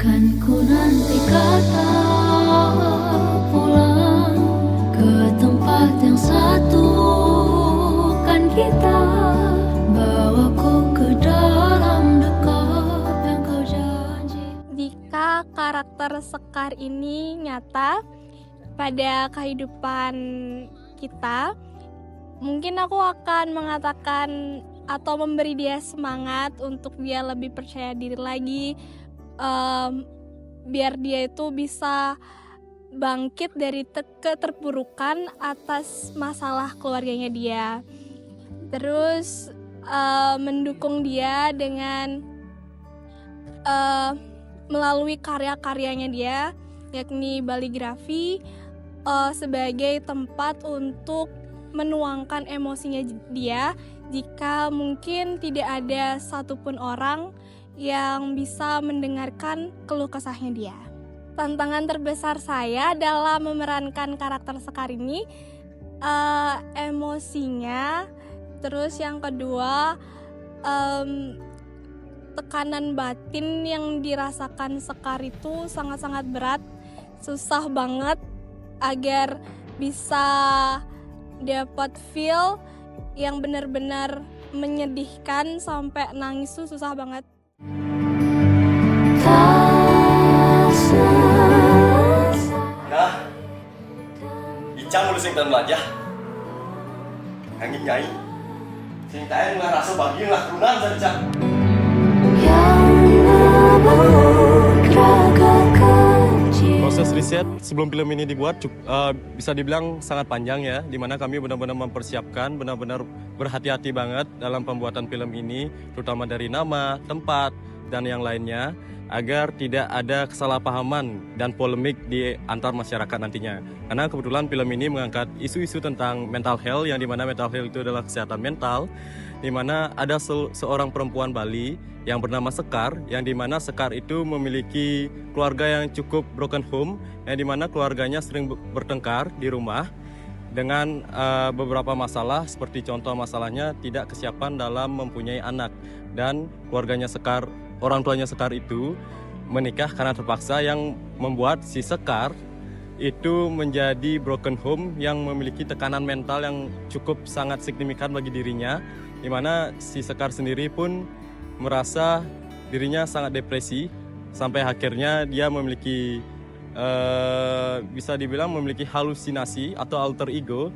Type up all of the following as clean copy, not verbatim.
Kan ku nanti kata pulang ke tempat yang satu. Kan kita bawaku ke dalam dekat yang kau janji. Jika karakter Sekar ini nyata pada kehidupan kita, mungkin aku akan mengatakan atau memberi dia semangat untuk dia lebih percaya diri lagi, biar dia itu bisa bangkit dari keterpurukan atas masalah keluarganya dia. Terus mendukung dia dengan melalui karya-karyanya dia, yakni baligrafi, sebagai tempat untuk menuangkan emosinya dia jika mungkin tidak ada satupun orang yang bisa mendengarkan keluh kesahnya dia. Tantangan terbesar saya dalam memerankan karakter Sekar ini emosinya, terus yang kedua tekanan batin yang dirasakan Sekar itu sangat-sangat berat, susah banget agar bisa dapat feel yang benar-benar menyedihkan sampai nangis tuh susah banget. Nah, Icang udah sing tan belajar. Angin nyai. Sing tae ngarasa bagian lah kerunan saja. Proses riset sebelum film ini dibuat bisa dibilang sangat panjang ya, di mana kami benar-benar mempersiapkan, benar-benar berhati-hati banget dalam pembuatan film ini, terutama dari nama, tempat, dan yang lainnya, agar tidak ada kesalahpahaman dan polemik di antar masyarakat nantinya. Karena kebetulan film ini mengangkat isu-isu tentang mental health, yang dimana mental health itu adalah kesehatan mental, di mana ada seorang perempuan Bali yang bernama Sekar, yang dimana Sekar itu memiliki keluarga yang cukup broken home, yang dimana keluarganya sering bertengkar di rumah dengan beberapa masalah, seperti contoh masalahnya tidak kesiapan dalam mempunyai anak, dan keluarganya Sekar, orang tuanya Sekar itu menikah karena terpaksa, yang membuat si Sekar itu menjadi broken home yang memiliki tekanan mental yang cukup sangat signifikan bagi dirinya, di mana si Sekar sendiri pun merasa dirinya sangat depresi, sampai akhirnya dia memiliki bisa dibilang memiliki halusinasi atau alter ego,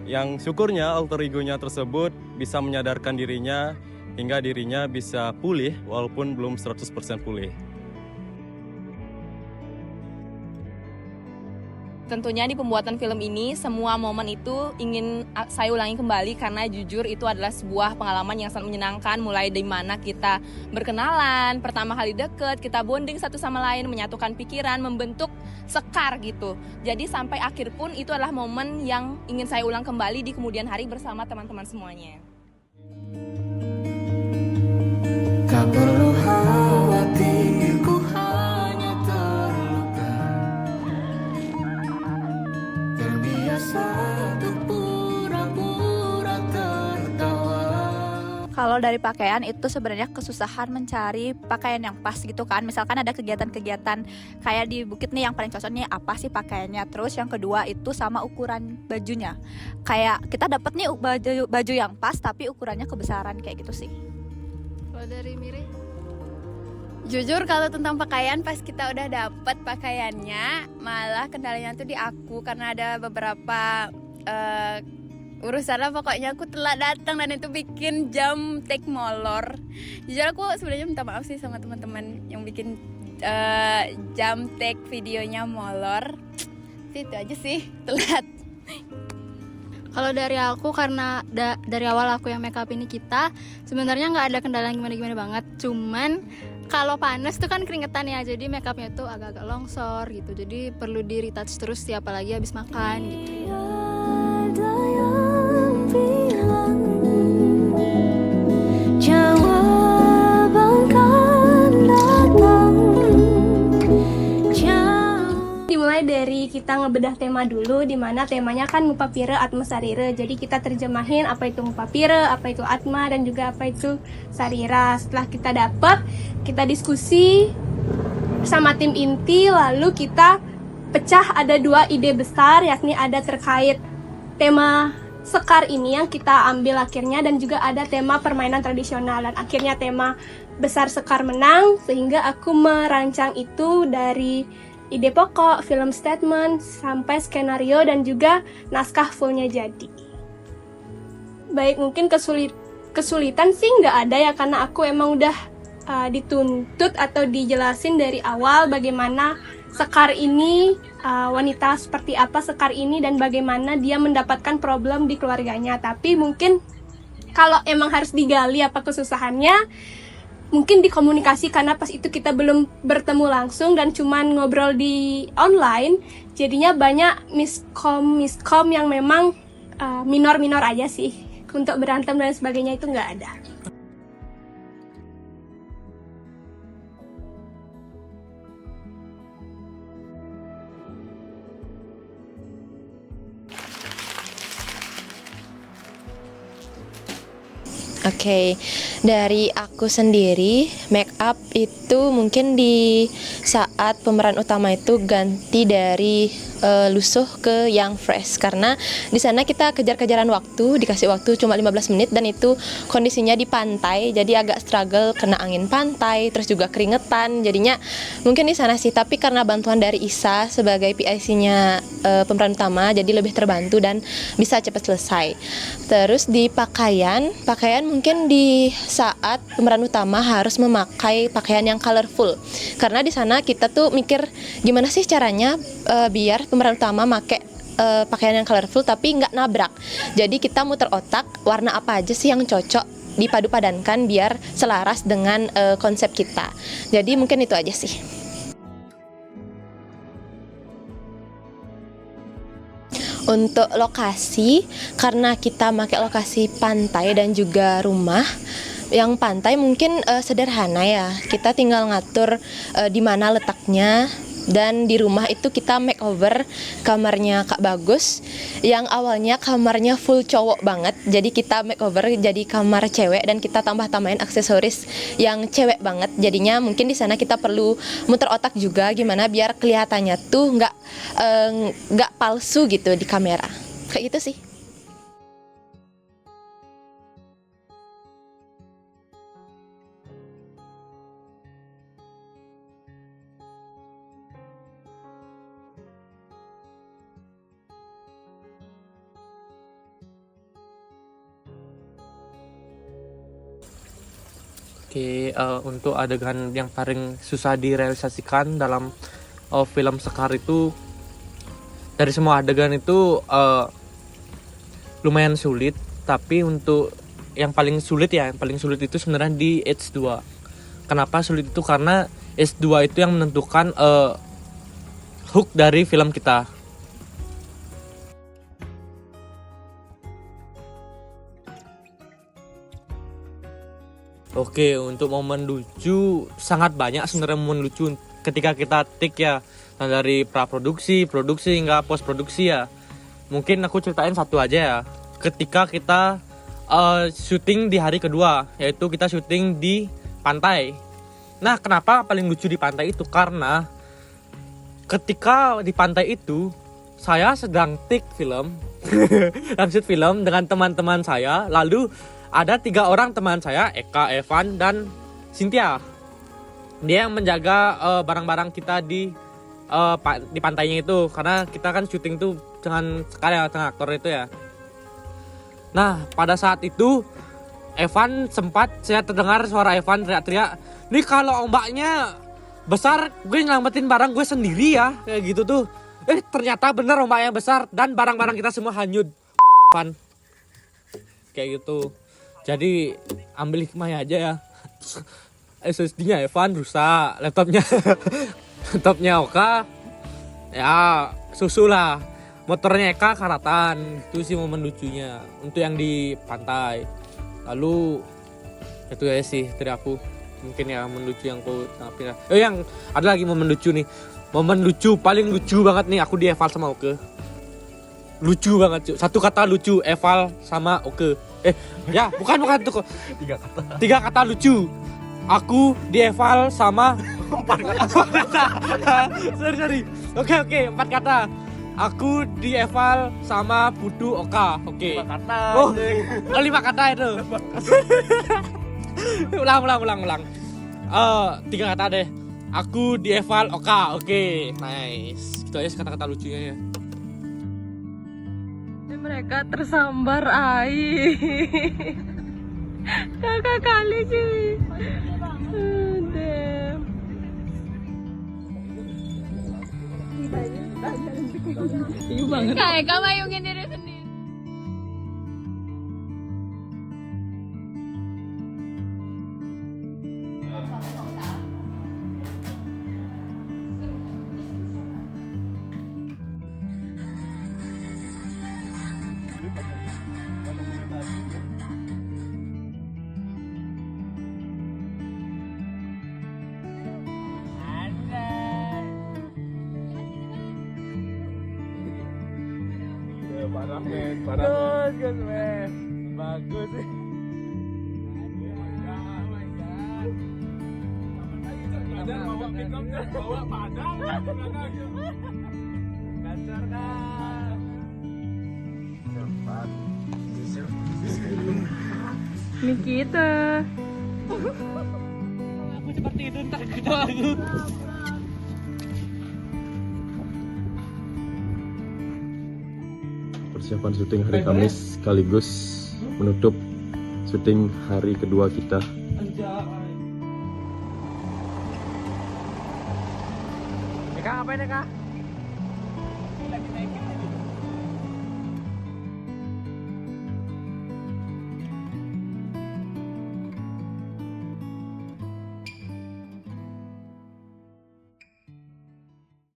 yang syukurnya alter egonya tersebut bisa menyadarkan dirinya hingga dirinya bisa pulih walaupun belum 100% pulih. Tentunya di pembuatan film ini semua momen itu ingin saya ulangi kembali, karena jujur itu adalah sebuah pengalaman yang sangat menyenangkan, mulai dari mana kita berkenalan, pertama kali deket, kita bonding satu sama lain, menyatukan pikiran, membentuk Sekar gitu. Jadi sampai akhir pun itu adalah momen yang ingin saya ulang kembali di kemudian hari bersama teman-teman semuanya. Tak perlu khawatir, ku hanya terluka, terbiasa untuk pura-pura tertawa. Kalau dari pakaian itu sebenarnya kesusahan mencari pakaian yang pas gitu kan. Misalkan ada kegiatan-kegiatan kayak di bukit nih, yang paling cocok nih apa sih pakaiannya. Terus yang kedua itu sama ukuran bajunya. Kayak kita dapat nih baju yang pas tapi ukurannya kebesaran kayak gitu sih. Kalau dari Miri? Jujur kalau tentang pakaian, pas kita udah dapet pakaiannya, malah kendalanya tuh di aku, karena ada beberapa urusan lah, pokoknya aku telat datang dan itu bikin jam take molor. Jujur aku sebenarnya minta maaf sih sama teman-teman yang bikin jam take videonya molor. Itu aja sih, telat. Kalau dari aku, karena dari awal aku yang makeup ini kita, sebenarnya nggak ada kendala gimana-gimana banget. Cuman kalau panas tuh kan keringetan ya, jadi makeupnya tuh agak-agak longsor gitu. Jadi perlu di retouch terus tiap lagi habis makan gitu. Ada yang bilang jawaban kan datang. Dimulai dari kita ngebedah tema dulu, dimana temanya kan Mupapire Atma Sarira. Jadi kita terjemahin apa itu Mupapire, apa itu Atma, dan juga apa itu Sarira. Setelah kita dapat, kita diskusi bersama tim inti, lalu kita pecah ada 2 ide besar, yakni ada terkait tema Sekar ini yang kita ambil akhirnya, dan juga ada tema permainan tradisional, dan akhirnya tema besar Sekar menang, sehingga aku merancang itu dari ide pokok, film statement, sampai skenario dan juga naskah fullnya jadi. Baik, mungkin kesulitan sih nggak ada ya, karena aku emang udah dituntut atau dijelasin dari awal bagaimana Sekar ini, wanita seperti apa Sekar ini, dan bagaimana dia mendapatkan problem di keluarganya. Tapi mungkin kalau emang harus digali apa kesusahannya, mungkin dikomunikasi, karena pas itu kita belum bertemu langsung dan cuman ngobrol di online, jadinya banyak miskom yang memang minor-minor aja sih. Untuk berantem dan sebagainya itu nggak ada. Oke, dari aku sendiri, make up itu mungkin di saat pemeran utama itu ganti dari lusuh ke yang fresh, karena di sana kita kejar-kejaran waktu, dikasih waktu cuma 15 menit, dan itu kondisinya di pantai, jadi agak struggle, kena angin pantai, terus juga keringetan, jadinya mungkin di sana sih. Tapi karena bantuan dari Isa sebagai PIC-nya pemeran utama, jadi lebih terbantu dan bisa cepat selesai. Terus di pakaian mungkin di saat pemeran utama harus memakai pakaian yang colorful, karena di sana kita tuh mikir gimana sih caranya biar pemeran utama make pakaian yang colorful tapi nggak nabrak. Jadi kita muter otak, warna apa aja sih yang cocok dipadu-padankan biar selaras dengan konsep kita. Jadi mungkin itu aja sih. Untuk lokasi, karena kita pakai lokasi pantai dan juga rumah. Yang pantai mungkin sederhana ya, kita tinggal ngatur di mana letaknya. Dan di rumah itu kita makeover kamarnya Kak Bagus, yang awalnya kamarnya full cowok banget, jadi kita makeover jadi kamar cewek, dan kita tambah-tambahin aksesoris yang cewek banget. Jadinya mungkin di sana kita perlu muter otak juga gimana biar kelihatannya tuh nggak palsu gitu di kamera, kayak gitu sih. Oke, untuk adegan yang paling susah direalisasikan dalam film Sekar itu, dari semua adegan itu lumayan sulit, tapi untuk yang paling sulit itu sebenarnya di H2. Kenapa sulit itu? Karena H2 itu yang menentukan hook dari film kita. Oke, untuk momen lucu sangat banyak sebenarnya momen lucu ketika kita take ya, dari praproduksi, produksi hingga post produksi ya. Mungkin aku ceritain satu aja ya. Ketika kita syuting di hari kedua, yaitu kita syuting di pantai. Nah, kenapa paling lucu di pantai itu? Karena ketika di pantai itu saya sedang take film, shoot film dengan teman-teman saya, lalu ada 3 orang teman saya, Eka, Evan, dan Cynthia. Dia yang menjaga barang-barang kita di pantainya itu, karena kita kan syuting tuh dengan sekali dengan aktor itu ya. Nah, pada saat itu Evan saya terdengar suara Evan teriak-teriak, "Nih kalau ombaknya besar, gue nyelamatin barang gue sendiri ya," kayak gitu tuh. Ternyata bener ombaknya besar dan barang-barang kita semua hanyut. Evan kayak gitu. Jadi ambil hikmahnya aja ya. SSD-nya Evan rusak, laptopnya Oka ya susu lah, motornya Eka karatan. Itu sih momen lucunya untuk yang di pantai. Lalu itu ya sih dari aku, mungkin ya momen lucu yang aku tangkapin ya. Yang ada lagi momen lucu nih, momen lucu paling lucu banget nih aku di Eval sama Oke. Lucu banget cuy, satu kata lucu, Eval sama Oke. Bukan tuh kok. 3 kata lucu. Aku di Eval sama 4 kata. Sorry. Oke, 4 kata. Aku dieval sama Putu Oka. Oke. 5 kata. Oh, anjing. 5 kata itu. ulang. 3 kata deh. Aku dieval Oka. Oke, nice. Itu aja kata-kata lucunya ya. Mereka tersambar air. Kakak kali sih. Kayak kamu mayungin diri sendiri. Bagus, men. Bagus. Bawa padang. Gancar kan. Nikita. Aku seperti itu entar kita aku. Persiapan syuting hari Kamis sekaligus menutup syuting hari kedua kita. Kak, apa ini, Kak?